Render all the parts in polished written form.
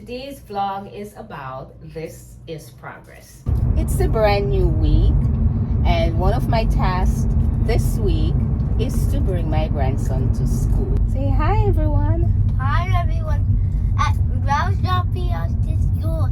today's vlog is about This is Progress. It's a brand new week, and one of my tasks this week is to bring my grandson to school. Say hi, everyone. Hi everyone. At Rose dropping us to school.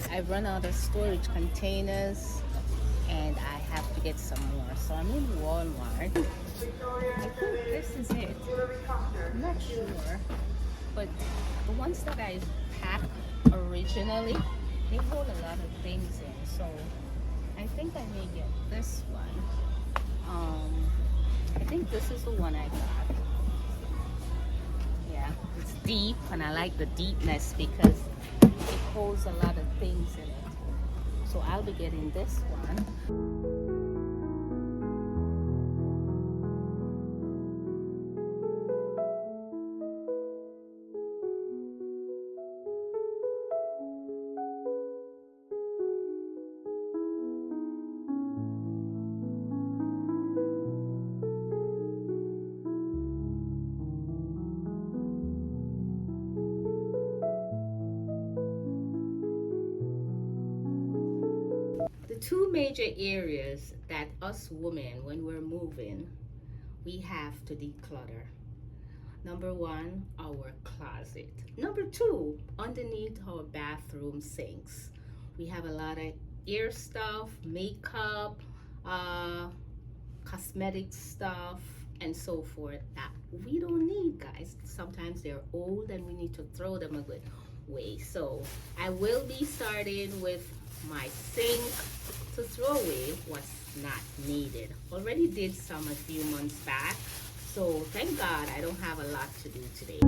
I've run out of storage containers and I have to get some more. So I'm in Walmart. I think this is it. I'm not sure. But the ones that I packed originally, they hold a lot of things in. So I think I may get this one. I think this is the one I got. Yeah, it's deep and I like the deepness because it holds a lot of things in it. So I'll be getting this one. The two major areas that us women, when we're moving, we have to declutter. Number one, our closet. Number two, underneath our bathroom sinks. We have a lot of ear stuff, makeup, cosmetic stuff, and so forth that we don't need, guys. Sometimes they're old and we need to throw them away. So I will be starting with my sink to throw away what's not needed. Already did some a few months back, so thank God I don't have a lot to do today.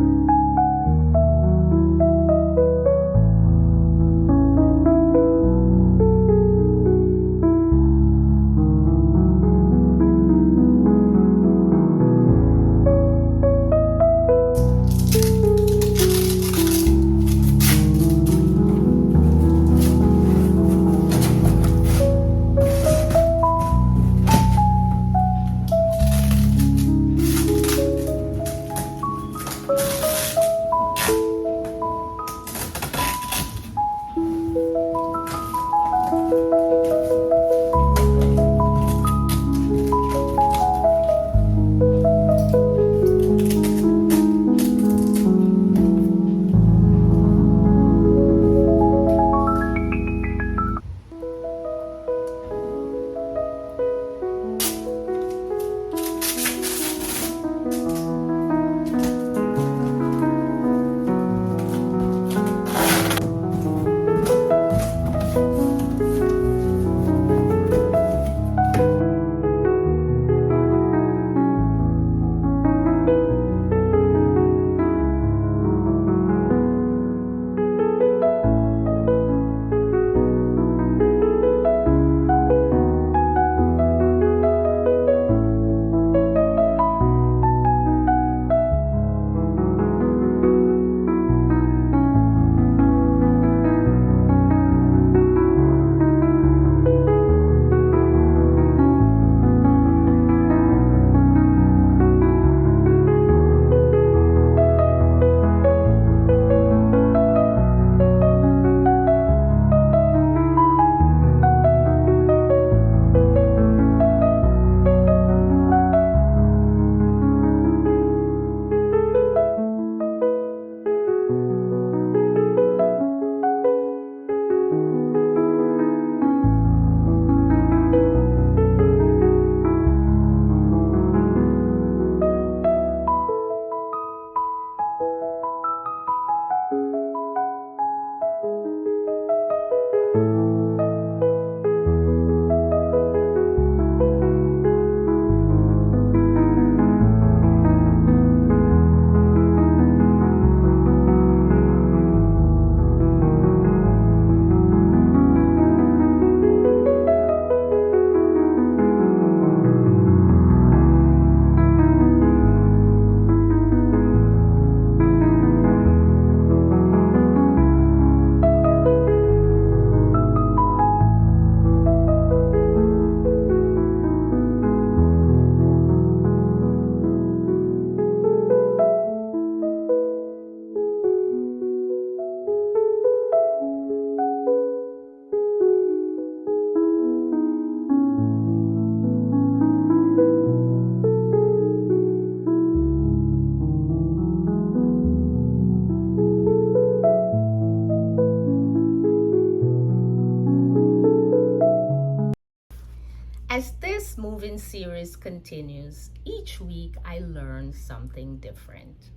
As this moving series continues, each week I learn something different.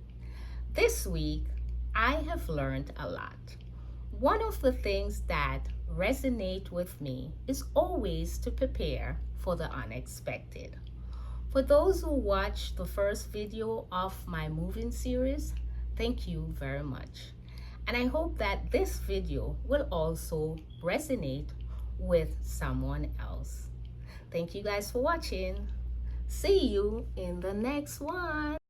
This week, I have learned a lot. One of the things that resonate with me is always to prepare for the unexpected. For those who watched the first video of my moving series, thank you very much. And I hope that this video will also resonate with someone else. Thank you guys for watching. See you in the next one.